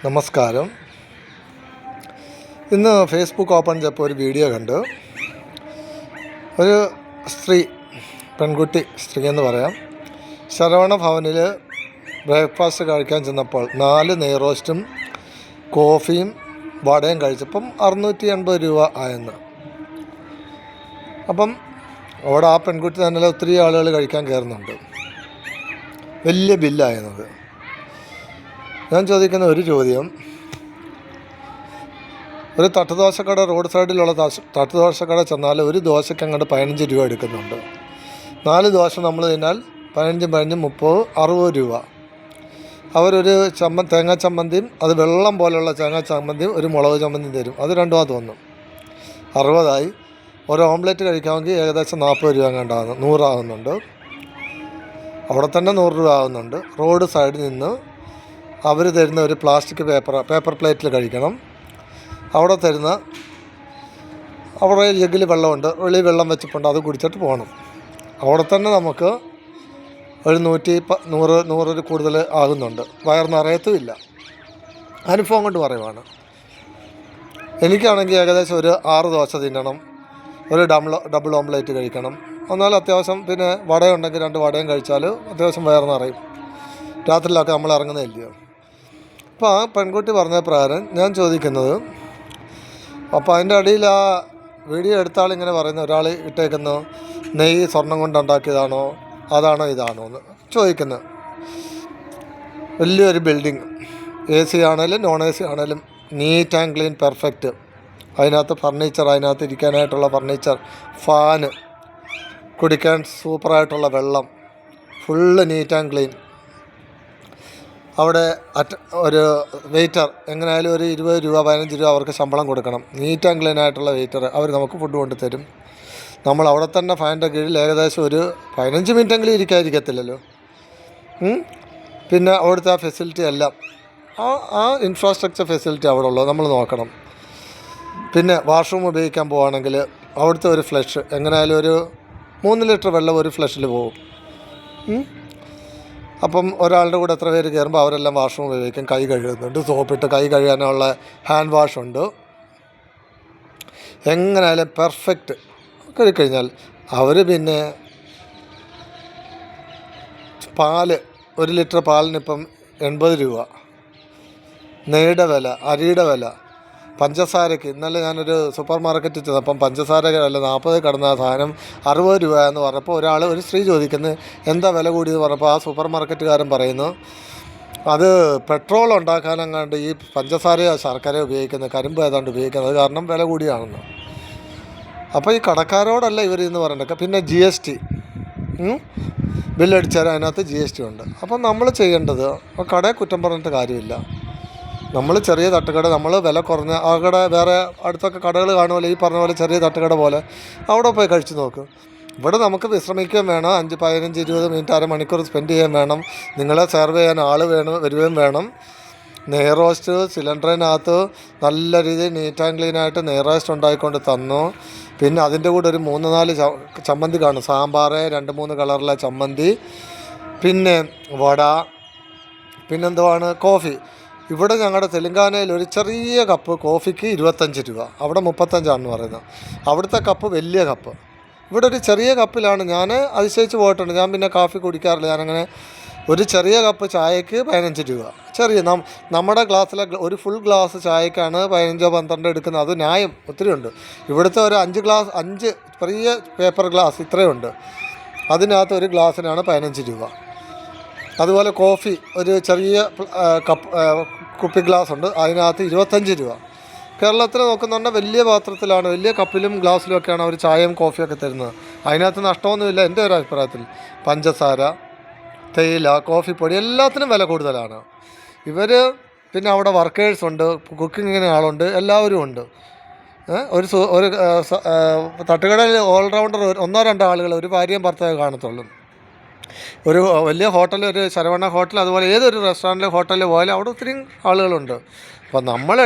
നമസ്കാരം. ഇന്ന് Facebook open ചെയ്തപ്പോൾ ഒരു വീഡിയോ കണ്ടു. ഒരു പെൺകുട്ടി എന്ന് പറയാം, ശരവണ ഭവനിൽ ബ്രേക്ക്ഫാസ്റ്റ് കഴിക്കാൻ ചെന്നപ്പോൾ 4 നെയ്റോസ്റ്റും കോഫിയും വടയും കഴിച്ചപ്പം 680 രൂപ ആയെന്ന്. അപ്പം അവിടെ ആ പെൺകുട്ടി തന്നെ ഒത്തിരി ആളുകൾ കഴിക്കാൻ കയറുന്നുണ്ട്. വലിയ ബില്ലായിരുന്നത്. ഞാൻ ചോദിക്കുന്ന ഒരു ചോദ്യം, ഒരു തട്ടുദോശക്കട, റോഡ് സൈഡിലുള്ള തട്ടുദോശക്കട ചെന്നാൽ ഒരു ദോശയ്ക്ക് അങ്ങോട്ട് 15 രൂപ എടുക്കുന്നുണ്ട്. 4 ദോശ നമ്മൾ തിന്നാൽ 15 30 60 രൂപ. അവരൊരു തേങ്ങാ ചമ്മന്തിയും, അത് വെള്ളം പോലെയുള്ള തേങ്ങാ ചമ്മന്തിയും ഒരു മുളക് ചമ്മന്തിയും തരും. അത് രണ്ടുമാ തോന്നും. 60ആയി. ഒരു ഓംലെറ്റ് കഴിക്കാമെങ്കിൽ ഏകദേശം 40 രൂപ എങ്ങാണ്ടാകുന്നു, 100 ആകുന്നുണ്ട്. അവിടെ തന്നെ 100 രൂപ ആകുന്നുണ്ട്. റോഡ് സൈഡിൽ നിന്ന് അവർ തരുന്ന ഒരു പ്ലാസ്റ്റിക് പേപ്പർ പ്ലേറ്റിൽ കഴിക്കണം. അവിടെ തരുന്ന അവിടെ ജഗ്ഗിൽ വെള്ളമുണ്ട്, വെളിയിൽ വെള്ളം വെച്ചിട്ടുണ്ട്, അത് കുടിച്ചിട്ട് പോകണം. അവിടെ തന്നെ നമുക്ക് ഒരു 100 കൂടുതൽ ആകുന്നുണ്ട്. വയർ നിറയത്തുമില്ല. അനുഭവം കൊണ്ട് പറയുവാണ്. എനിക്കാണെങ്കിൽ ഏകദേശം ഒരു 6 ദോശ തിന്നണം, ഒരു ഡബിൾ ഓംലേറ്റ് കഴിക്കണം. എന്നാൽ അത്യാവശ്യം പിന്നെ വടയുണ്ടെങ്കിൽ 2 വടയും കഴിച്ചാൽ അത്യാവശ്യം വയർ നിറയും. രാത്രിയിലൊക്കെ നമ്മൾ ഇറങ്ങുന്നില്ലയോ. അപ്പോൾ ആ പെൺകുട്ടി പറഞ്ഞ പ്രകാരം ഞാൻ ചോദിക്കുന്നത്, അപ്പോൾ അതിൻ്റെ അടിയിൽ ആ വീഡിയോ എടുത്ത ആളിങ്ങനെ പറയുന്നു, ഒരാൾ ഇട്ടേക്കുന്നു, നെയ്യ് സ്വർണം കൊണ്ടുണ്ടാക്കിയതാണോ, അതാണോ ഇതാണോ എന്ന് ചോദിക്കുന്നത്. വലിയൊരു ബിൽഡിങ്, AC ആണേലും നോൺ AC ആണേലും നീറ്റ് ആൻഡ് ക്ലീൻ, പെർഫെക്റ്റ്. അതിനകത്ത് ഫർണിച്ചർ, അതിനകത്ത് ഇരിക്കാനായിട്ടുള്ള ഫർണിച്ചർ, ഫാന്, കുടിക്കാൻ സൂപ്പറായിട്ടുള്ള വെള്ളം, ഫുള്ള് നീറ്റ് ആൻഡ് ക്ലീൻ. അവിടെ ഒരു വെയിറ്റർ എങ്ങനെയായാലും ഒരു 20 രൂപ 15 രൂപ അവർക്ക് ശമ്പളം കൊടുക്കണം. നീറ്റ് ആൻഡ് ക്ലീൻ ആയിട്ടുള്ള വെയിറ്റർ അവർ നമുക്ക് ഫുഡ് കൊണ്ട് തരും. നമ്മൾ അവിടെ തന്നെ ഫാനിൻ്റെ കീഴിൽ ഏകദേശം ഒരു 15 മിനിറ്റെങ്കിലും ഇരിക്കാതിരിക്കത്തില്ലല്ലോ. പിന്നെ അവിടുത്തെ ആ ഫെസിലിറ്റി എല്ലാം, ആ ഇൻഫ്രാസ്ട്രക്ചർ ഫെസിലിറ്റി അവിടെ ഉള്ളത് നമ്മൾ നോക്കണം. പിന്നെ വാഷ്റൂം ഉപയോഗിക്കാൻ പോവുകയാണെങ്കിൽ അവിടുത്തെ ഒരു ഫ്ലഷ് എങ്ങനെയായാലും ഒരു 3 ലിറ്റർ വെള്ളം ഒരു ഫ്ലഷിൽ പോകും. അപ്പം ഒരാളുടെ കൂടെ എത്ര പേര് കയറുമ്പോൾ അവരെല്ലാം വാഷ്റൂം ഉപയോഗിക്കും. കൈ കഴുകുന്നുണ്ട്, സോപ്പിട്ട് കൈ കഴുകാനുള്ള ഹാൻഡ് വാഷ് ഉണ്ട്. എങ്ങനെയായാലും പെർഫെക്റ്റ് കഴുകിക്കഴിഞ്ഞാൽ അവർ പിന്നെ പാല്, 1 ലിറ്റർ പാലിനിപ്പം 80 രൂപ. നെയ്യുടെ വില, അരിയുടെ വില, പഞ്ചസാരയ്ക്ക് ഇന്നലെ ഞാനൊരു സൂപ്പർ മാർക്കറ്റിൽ ചെന്നപ്പം പഞ്ചസാര വില 40 കടന്ന സാധനം 60 രൂപ എന്ന് പറഞ്ഞപ്പോൾ ഒരു സ്ത്രീ ചോദിക്കുന്നത് എന്താ വില കൂടിയെന്ന് പറഞ്ഞപ്പോൾ ആ സൂപ്പർ മാർക്കറ്റുകാരൻ പറയുന്നു, അത് പെട്രോൾ ഉണ്ടാക്കാനെങ്ങാണ്ട് ഈ പഞ്ചസാരയോ ശർക്കര ഉപയോഗിക്കുന്നത്, കരിമ്പ് ഏതാണ്ട് ഉപയോഗിക്കുന്നത്, അത് കാരണം വില കൂടിയാണെന്ന്. അപ്പോൾ ഈ കടക്കാരോടല്ല ഇവർ എന്ന് പറയണ്ടൊക്കെ. പിന്നെ GST ബില്ലടിച്ചാൽ അതിനകത്ത് GST ഉണ്ട്. അപ്പം നമ്മൾ ചെയ്യേണ്ടത്, കടയെ കുറ്റം പറഞ്ഞിട്ട് കാര്യമില്ല. നമ്മൾ ചെറിയ തട്ടുകട, നമ്മൾ വില കുറഞ്ഞ ആ കട, വേറെ അടുത്തൊക്കെ കടകൾ കാണുമല്ലോ, ഈ പറഞ്ഞ പോലെ ചെറിയ തട്ടുകട പോലെ, അവിടെ പോയി കഴിച്ച് നോക്ക്. ഇവിടെ നമുക്ക് വിശ്രമിക്കുകയും വേണം, 5 15 20 മിനിറ്റ് അരമണിക്കൂർ സ്പെൻഡ് ചെയ്യാൻ വേണം. നിങ്ങളെ സെർവ് ചെയ്യാൻ ആൾ വരികയും വേണം. നെയ്റോസ്റ്റ് സിലിണ്ടറിനകത്ത് നല്ല രീതിയിൽ നീറ്റ് ആൻഡ് ക്ലീനായിട്ട് നെയ്റോസ്റ്റ് ഉണ്ടായിക്കൊണ്ട് തന്നു. പിന്നെ അതിൻ്റെ കൂടെ ഒരു 3-4 ചമ്മന്തി കാണും, സാമ്പാർ, 2-3 കളറിലെ ചമ്മന്തി, പിന്നെ വട, പിന്നെന്തുവാണ് കോഫി. ഇവിടെ ഞങ്ങളുടെ തെലുങ്കാനയിൽ ഒരു ചെറിയ കപ്പ് കോഫിക്ക് 25 രൂപ, അവിടെ 35 പറയുന്നത്. അവിടുത്തെ കപ്പ് വലിയ കപ്പ്. ഇവിടെ ഒരു ചെറിയ കപ്പിലാണ്. ഞാൻ അതിശയിച്ച് പോയിട്ടുണ്ട്. ഞാൻ പിന്നെ കാപ്പി കുടിക്കാറില്ല. ഞാനങ്ങനെ ഒരു ചെറിയ കപ്പ് ചായക്ക് 15 രൂപ. ചെറിയ നമ്മുടെ ഗ്ലാസ്സിലെ ഒരു ഫുൾ ഗ്ലാസ് ചായക്കാണ് 15-12 എടുക്കുന്നത്. അത് ന്യായം, ഒത്തിരി ഉണ്ട്. ഇവിടുത്തെ ഒരു 5 ചെറിയ പേപ്പർ ഗ്ലാസ് ഇത്രയുണ്ട്, അതിനകത്ത് ഒരു ഗ്ലാസ്സിനാണ് 15 രൂപ. അതുപോലെ കോഫി ഒരു ചെറിയ കുപ്പി ഗ്ലാസ് ഉണ്ട്, അതിനകത്ത് 25 രൂപ. കേരളത്തിൽ നോക്കുന്നുണ്ടെങ്കിൽ വലിയ പാത്രത്തിലാണ്, വലിയ കപ്പിലും ഗ്ലാസ്സിലും ഒക്കെയാണ് അവർ ചായയും കോഫിയൊക്കെ തരുന്നത്. അതിനകത്ത് നഷ്ടമൊന്നുമില്ല എൻ്റെ ഒരു അഭിപ്രായത്തിൽ. പഞ്ചസാര, തേയില, കോഫിപ്പൊടി എല്ലാത്തിനും വില കൂടുതലാണ്. ഇവർ പിന്നെ അവിടെ വർക്കേഴ്സുണ്ട്, കുക്കിങ്ങിന് ആളുണ്ട്, എല്ലാവരും ഉണ്ട്. ഒരു തട്ടുകടയിൽ ഓൾറൗണ്ടർ 1-2 ആളുകൾ, ഒരു ഭാര്യയും ഭർത്താവ് കാണത്തുള്ളൂ. ഒരു വലിയ ഹോട്ടൽ, ഒരു ശരവണ ഹോട്ടൽ, അതുപോലെ ഏതൊരു റെസ്റ്റോറൻറ്റിൽ ഹോട്ടലിൽ പോയാലും അവിടെ ഒത്തിരി ആളുകളുണ്ട്. അപ്പോൾ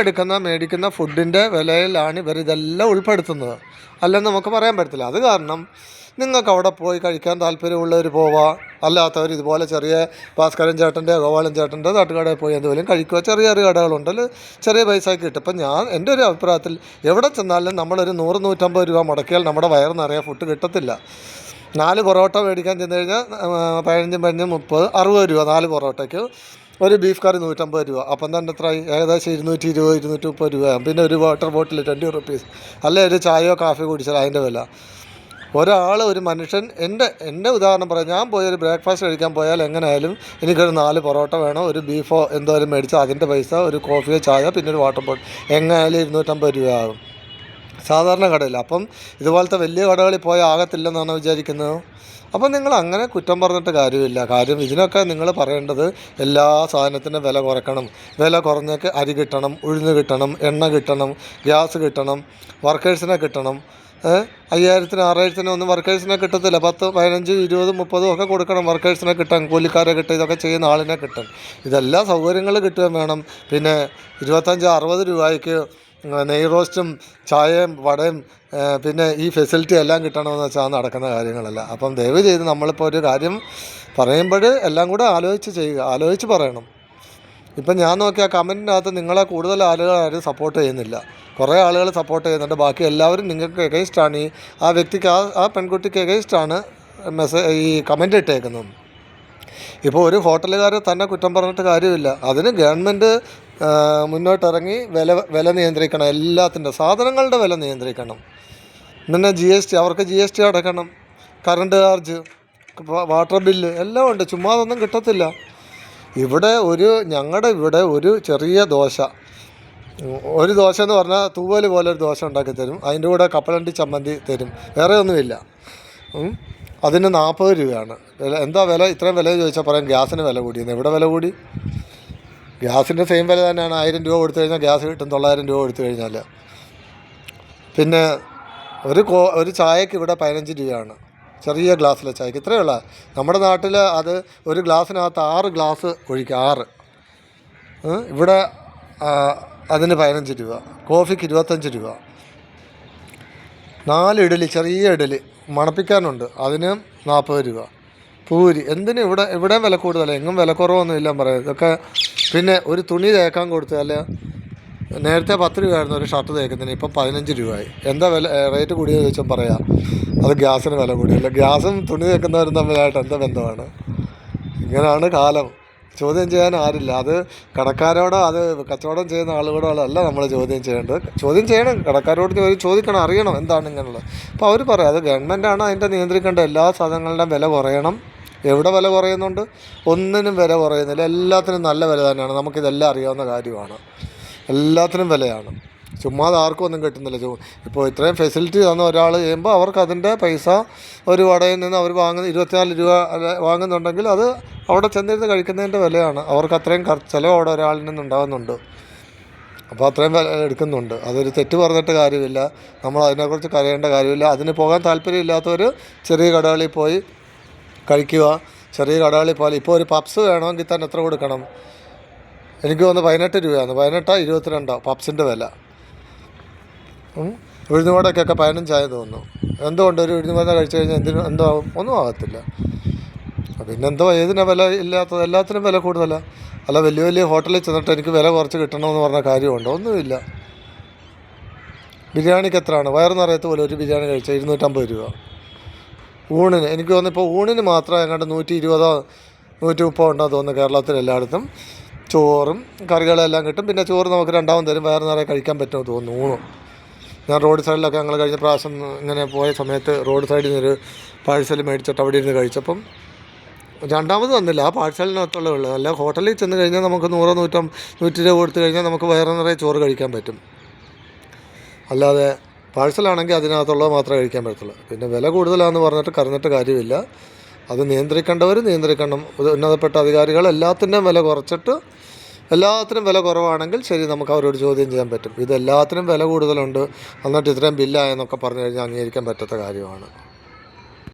മേടിക്കുന്ന ഫുഡിൻ്റെ വിലയിലാണ് ഇവർ ഇതെല്ലാം ഉൾപ്പെടുത്തുന്നത്. അല്ലെന്ന് നമുക്ക് പറയാൻ പറ്റത്തില്ല. അത് കാരണം നിങ്ങൾക്ക് അവിടെ പോയി കഴിക്കാൻ താല്പര്യമുള്ളവർ പോവാം, അല്ലാത്തവർ ഇതുപോലെ ചെറിയ ഭാസ്കരൻ ചേട്ടൻ്റെ ഗോപാലൻ ചേട്ടൻ്റെ തട്ടുകടയിൽ പോയി എന്തെങ്കിലും കഴിക്കുക. ചെറിയ ചെറിയ കടകളുണ്ടല്ലോ, ചെറിയ പൈസയ്ക്ക് കിട്ടും. ഇപ്പം എൻ്റെ ഒരു അഭിപ്രായത്തിൽ എവിടെ ചെന്നാലും നമ്മളൊരു 100-150 രൂപ മുടക്കിയാൽ നമ്മുടെ വയറ് നിറയെ ഫുഡ് കിട്ടത്തില്ല. 4 പൊറോട്ട മേടിക്കാൻ ചെന്ന് കഴിഞ്ഞാൽ 15-30-60 രൂപ 4 പൊറോട്ടയ്ക്ക്. ഒരു ബീഫ് കറി 150 രൂപ. അപ്പം തന്നെ എത്രയായി? ഏകദേശം 220-230 രൂപയാകും. പിന്നെ ഒരു വാട്ടർ ബോട്ടിൽ 20 റുപ്പീസ്, അല്ലെ ഒരു ചായയോ കാഫിയോ കുടിച്ചാൽ അതിൻ്റെ വില. ഒരു മനുഷ്യൻ എൻ്റെ ഉദാഹരണം പറയാം, ഞാൻ പോയൊരു ബ്രേക്ക്ഫാസ്റ്റ് കഴിക്കാൻ പോയാൽ എങ്ങനെയായാലും എനിക്കൊരു 4 പൊറോട്ട വേണം, ഒരു ബീഫോ എന്തോലും മേടിച്ചാൽ അതിൻ്റെ പൈസ, ഒരു കോഫിയോ ചായ, പിന്നെ ഒരു വാട്ടർ ബോട്ടിൽ എങ്ങനെയായാലും 250 രൂപയാകും സാധാരണ കടയിൽ. അപ്പം ഇതുപോലത്തെ വലിയ കടകളിൽ പോയാൽ ആകത്തില്ലെന്നാണ് വിചാരിക്കുന്നത്. അപ്പം നിങ്ങൾ അങ്ങനെ കുറ്റം പറഞ്ഞിട്ട് കാര്യമില്ല. കാര്യം ഇതിനൊക്കെ നിങ്ങൾ പറയേണ്ടത് എല്ലാ സാധനത്തിനും വില കുറയ്ക്കണം. വില കുറഞ്ഞേക്ക് അരി കിട്ടണം, ഉഴുന്ന് കിട്ടണം, എണ്ണ കിട്ടണം, ഗ്യാസ് കിട്ടണം, വർക്കേഴ്സിനെ കിട്ടണം. 5000-6000 ഒന്നും വർക്കേഴ്സിനെ കിട്ടത്തില്ല. 10, 15, 20, 30 ഒക്കെ കൊടുക്കണം വർക്കേഴ്സിനെ കിട്ടാൻ, കൂലിക്കാരെ കിട്ടും, ഇതൊക്കെ ചെയ്യുന്ന ആളിനെ കിട്ടും. ഇതെല്ലാം സൗകര്യങ്ങൾ കിട്ടുകയും വേണം. പിന്നെ 25-60 രൂപയ്ക്ക് നെയ് റോസ്റ്റും ചായയും വടയും പിന്നെ ഈ ഫെസിലിറ്റി എല്ലാം കിട്ടണമെന്ന് വെച്ചാൽ നടക്കുന്ന കാര്യങ്ങളല്ല. അപ്പം ദയവ് ചെയ്ത് നമ്മളിപ്പോൾ ഒരു കാര്യം പറയുമ്പോൾ എല്ലാം കൂടെ ആലോചിച്ച് ചെയ്യുക, ആലോചിച്ച് പറയണം. ഇപ്പം ഞാൻ നോക്കിയ കമൻറ്റിനകത്ത് നിങ്ങളെ കൂടുതൽ ആളുകൾ ആരും സപ്പോർട്ട് ചെയ്യുന്നില്ല. കുറേ ആളുകൾ സപ്പോർട്ട് ചെയ്യുന്നുണ്ട്, ബാക്കി എല്ലാവരും നിങ്ങൾക്ക് എഗൈൻസ്റ്റാണ്. ആ വ്യക്തിക്ക് ആ പെൺകുട്ടിക്ക് എഗൈൻസ്റ്റാണ് ഈ കമൻറ്റ് ഇട്ടേക്കുന്നത്. ഇപ്പോൾ ഒരു ഹോട്ടലുകാരെ തന്നെ കുറ്റം പറഞ്ഞിട്ട് കാര്യമില്ല. അതിന് ഗവൺമെൻറ് മുന്നോട്ടിറങ്ങി വില നിയന്ത്രിക്കണം. എല്ലാത്തിൻ്റെ സാധനങ്ങളുടെ വില നിയന്ത്രിക്കണം. പിന്നെ അവർക്ക് GST അടക്കണം, കറണ്ട് ചാർജ്, വാട്ടർ ബില്ല് എല്ലാം ഉണ്ട്. ചുമ്മാ അതൊന്നും കിട്ടത്തില്ല. ഞങ്ങളുടെ ഇവിടെ ഒരു ചെറിയ ദോശ, ഒരു ദോശ എന്ന് പറഞ്ഞാൽ തൂവൽ പോലെ ഒരു ദോശ ഉണ്ടാക്കി തരും. അതിൻ്റെ കൂടെ കപ്പലണ്ടി ചമ്മന്തി തരും, വേറെ ഒന്നുമില്ല. അതിന് 40 രൂപയാണ് വില. എന്താ വില? ഇത്രയും വില ചോദിച്ചാൽ പറയാം ഗ്യാസിന് വില കൂടിയെന്ന്. എവിടെ വില കൂടി? ഗ്യാസിൻ്റെ സെയിം വില തന്നെയാണ്. 1000 രൂപ കൊടുത്തു കഴിഞ്ഞാൽ ഗ്യാസ് കിട്ടും, 900 രൂപ കൊടുത്തു കഴിഞ്ഞാൽ. പിന്നെ ഒരു ചായക്ക് ഇവിടെ 15 രൂപയാണ്, ചെറിയ ഗ്ലാസ്സിലെ ചായക്ക്. ഇത്രയുള്ള നമ്മുടെ നാട്ടിൽ അത് ഒരു ഗ്ലാസ്സിനകത്ത് 6 ഗ്ലാസ് ഒഴിക്കുക, 6. ഇവിടെ അതിന് 15 രൂപ, കോഫിക്ക് 25 രൂപ. 4 ഇഡലി, ചെറിയ ഇഡലി മണപ്പിക്കാനുണ്ട്, അതിന് 40 രൂപ. പൂരി എന്തിനും ഇവിടെ വില കൂടുതലാണ്, എങ്ങും വില കുറവൊന്നുമില്ല പറയാം ഇതൊക്കെ. പിന്നെ ഒരു തുണി തേക്കാൻ കൊടുത്താൽ നേരത്തെ 10 രൂപയായിരുന്നു ഒരു ഷർട്ട് തേക്കുന്നതിന്, ഇപ്പം 15 രൂപയായി. എന്താ വില റേറ്റ് കൂടിയെന്ന് ചോദിച്ചാൽ പറയാം അത് ഗ്യാസിന് വില കൂടിയല്ല. ഗ്യാസും തുണി തേക്കുന്നവരും തമ്മിലായിട്ട് എന്താ ബന്ധമാണ്? ഇങ്ങനെയാണ് കാലം. ചോദ്യം ചെയ്യാൻ ആരില്ല. അത് കടക്കാരോടോ അത് കച്ചവടം ചെയ്യുന്ന ആളുകളോടോ അല്ല നമ്മൾ ചോദ്യം ചെയ്യേണ്ടത്. ചോദ്യം ചെയ്യണം, കടക്കാരോട് ചോദിക്കണം, അറിയണം എന്താണ് ഇങ്ങനെയുള്ളത്. അപ്പോൾ അവർ പറയാം അത് ഗവൺമെൻറ്റാണ് അതിൻ്റെ നിയന്ത്രിക്കേണ്ട. എല്ലാ സാധനങ്ങളുടെയും വില കുറയണം. എവിടെ വില കുറയുന്നുണ്ട്? ഒന്നിനും വില കുറയുന്നില്ല. എല്ലാത്തിനും നല്ല വില തന്നെയാണ്. നമുക്കിതെല്ലാം അറിയാവുന്ന കാര്യമാണ്. എല്ലാത്തിനും വിലയാണ്. ചുമ്മാതെ ആർക്കും ഒന്നും കിട്ടുന്നില്ല. ഇപ്പോൾ ഇത്രയും ഫെസിലിറ്റി തന്ന ഒരാൾ ചെയ്യുമ്പോൾ അവർക്ക് അതിൻ്റെ പൈസ ഒരു വടയിൽ നിന്ന് അവർ 24 രൂപ വാങ്ങുന്നുണ്ടെങ്കിൽ അത് അവിടെ ചെന്നിരുന്ന് കഴിക്കുന്നതിൻ്റെ വിലയാണ്. അവർക്ക് അത്രയും ചിലവ് അവിടെ ഒരാളിൽ നിന്നുണ്ടാകുന്നുണ്ട്. അപ്പോൾ അത്രയും വില എടുക്കുന്നുണ്ട്. അതൊരു തെറ്റ് പറഞ്ഞിട്ട് കാര്യമില്ല. നമ്മൾ അതിനെക്കുറിച്ച് കരയേണ്ട കാര്യമില്ല. അതിന് പോകാൻ താല്പര്യമില്ലാത്തവർ ചെറിയ കടകളിൽ പോയി കഴിക്കുക. ചെറിയ കടകളിൽ പോലെ ഇപ്പോൾ ഒരു പപ്സ് വേണമെങ്കിൽ തന്നെ എത്ര കൊടുക്കണം? എനിക്ക് തോന്നുന്നു 18 രൂപയാണ്. 18 22 പപ്സിൻ്റെ വില. ഉഴുന്നുവടക്കൊക്കെ 15 തോന്നുന്നു. എന്തുകൊണ്ട് ഒരു ഉഴുന്നുവട കഴിച്ചു കഴിഞ്ഞാൽ എന്തോ ആവും? ഒന്നും ആകത്തില്ല. പിന്നെന്തോ ഏതിനാ വില ഇല്ലാത്തത്? എല്ലാത്തിനും വില കൂടുതലാണ്. അല്ല വലിയ വലിയ ഹോട്ടലിൽ ചെന്നിട്ട് എനിക്ക് വില കുറച്ച് കിട്ടണമെന്ന് പറഞ്ഞ കാര്യമുണ്ടോ? ഒന്നുമില്ല. ബിരിയാണിക്ക് എത്രയാണ്? വയറ് നിറയത്ത് പോലെ ഒരു ബിരിയാണി കഴിച്ചാൽ 250 രൂപ. ഊണിന് എനിക്ക് തോന്നുന്നു ഇപ്പോൾ ഊണിന് മാത്രം എങ്ങാണ്ട് 120 130 ഉണ്ടോ തോന്നുന്നു കേരളത്തിൽ എല്ലായിടത്തും. ചോറും കറികളെല്ലാം കിട്ടും. പിന്നെ ചോറ് നമുക്ക് രണ്ടാമത് തരും. വയറ് നിറയെ കഴിക്കാൻ പറ്റുമെന്ന് തോന്നുന്നു ഊണും. ഞാൻ റോഡ് സൈഡിലൊക്കെ ഞങ്ങൾ കഴിഞ്ഞ പ്രാവശ്യം ഇങ്ങനെ പോയ സമയത്ത് റോഡ് സൈഡിൽ നിന്നൊരു പാഴ്സൽ മേടിച്ചിട്ട് അവിടെ ഇരുന്ന് കഴിച്ചപ്പം രണ്ടാമത് വന്നില്ല. ആ പാഴ്സലിനകത്തുള്ളേ ഉള്ളൂ. അല്ല ഹോട്ടലിൽ ചെന്ന് കഴിഞ്ഞാൽ നമുക്ക് 100 120 കൊടുത്തു കഴിഞ്ഞാൽ നമുക്ക് വയറ് നിറയെ ചോറ് കഴിക്കാൻ പറ്റും. അല്ലാതെ പാഴ്സലാണെങ്കിൽ അതിനകത്തുള്ളത് മാത്രമേ കഴിക്കാൻ പറ്റത്തുള്ളൂ. പിന്നെ വില കൂടുതലാണെന്ന് പറഞ്ഞിട്ട് കരഞ്ഞിട്ട് കാര്യമില്ല. അത് നിയന്ത്രിക്കേണ്ടവർ നിയന്ത്രിക്കണം. ഉന്നതപ്പെട്ട അധികാരികൾ എല്ലാത്തിൻ്റെയും വില കുറച്ചിട്ട് എല്ലാത്തിനും വില കുറവാണെങ്കിൽ ശരി, നമുക്ക് അവരോട് ചോദ്യം ചെയ്യാൻ പറ്റും. ഇതെല്ലാത്തിനും വില കൂടുതലുണ്ട് എന്നിട്ട് ഇത്രയും ബില്ലായെന്നൊക്കെ പറഞ്ഞു കഴിഞ്ഞാൽ അംഗീകരിക്കാൻ പറ്റാത്ത കാര്യമാണ്.